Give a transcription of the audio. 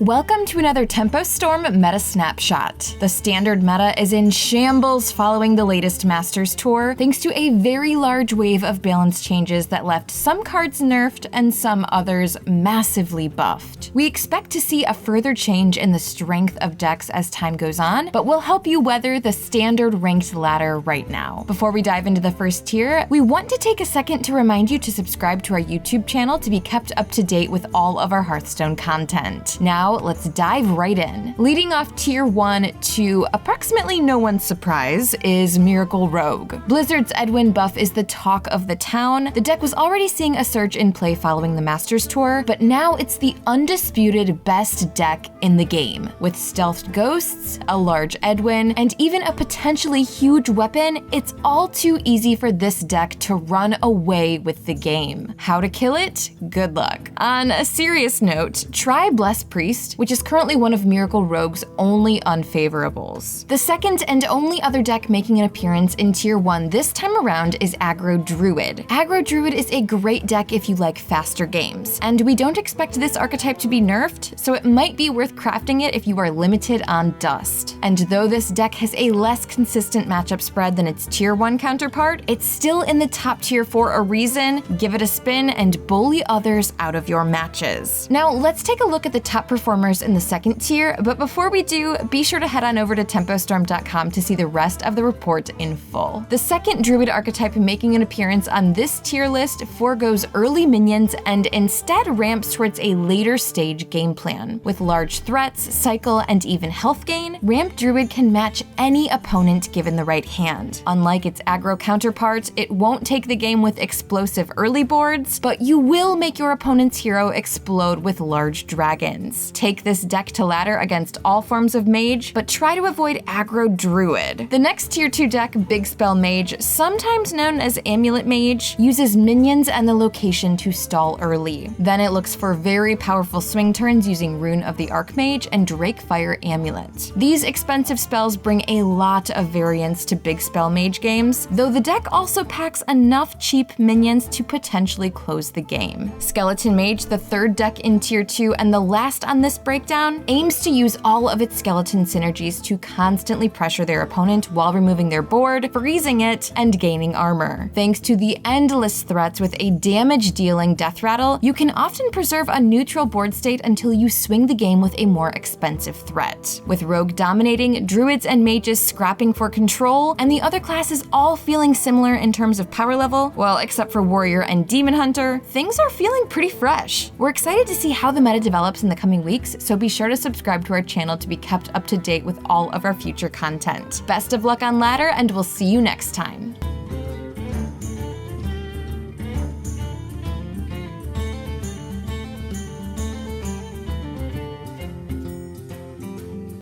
Welcome to another Tempo Storm Meta Snapshot. The standard meta is in shambles following the latest Masters Tour, thanks to a very large wave of balance changes that left some cards nerfed and some others massively buffed. We expect to see a further change in the strength of decks as time goes on, but we'll help you weather the standard ranked ladder right now. Before we dive into the first tier, we want to take a second to remind you to subscribe to our YouTube channel to be kept up to date with all of our Hearthstone content. Now, let's dive right in. Leading off tier 1 to approximately no one's surprise is Miracle Rogue. Blizzard's Edwin buff is the talk of the town. The deck was already seeing a surge in play following the Masters Tour, but now it's the undisputed best deck in the game. With stealthed ghosts, a large Edwin, and even a potentially huge weapon, it's all too easy for this deck to run away with the game. How to kill it? Good luck. On a serious note, try Bless Priest, which is currently one of Miracle Rogue's only unfavorables. The second and only other deck making an appearance in tier 1 this time around is Aggro Druid. Aggro Druid is a great deck if you like faster games, and we don't expect this archetype to be nerfed, so it might be worth crafting it if you are limited on dust. And though this deck has a less consistent matchup spread than its tier 1 counterpart, it's still in the top tier for a reason. Give it a spin and bully others out of your matches. Now let's take a look at the top performers in the second tier, but before we do, be sure to head on over to tempostorm.com to see the rest of the report in full. The second Druid archetype making an appearance on this tier list forgoes early minions and instead ramps towards a later stage game plan. With large threats, cycle, and even health gain, Ramp Druid can match any opponent given the right hand. Unlike its aggro counterpart, it won't take the game with explosive early boards, but you will make your opponent's hero explode with large dragons. Take this deck to ladder against all forms of Mage, but try to avoid Aggro Druid. The next tier 2 deck, Big Spell Mage, sometimes known as Amulet Mage, uses minions and the location to stall early. Then it looks for very powerful swing turns using Rune of the Archmage and Drakefire Amulet. These expensive spells bring a lot of variance to Big Spell Mage games, though the deck also packs enough cheap minions to potentially close the game. Skeleton Mage, the third deck in tier 2 and the last on this breakdown, aims to use all of its skeleton synergies to constantly pressure their opponent while removing their board, freezing it, and gaining armor. Thanks to the endless threats with a damage-dealing death rattle, you can often preserve a neutral board state until you swing the game with a more expensive threat. With Rogue dominating, Druids and Mages scrapping for control, and the other classes all feeling similar in terms of power level, well, except for Warrior and Demon Hunter, things are feeling pretty fresh. We're excited to see how the meta develops in the coming weeks, so be sure to subscribe to our channel to be kept up to date with all of our future content. Best of luck on ladder, and we'll see you next time.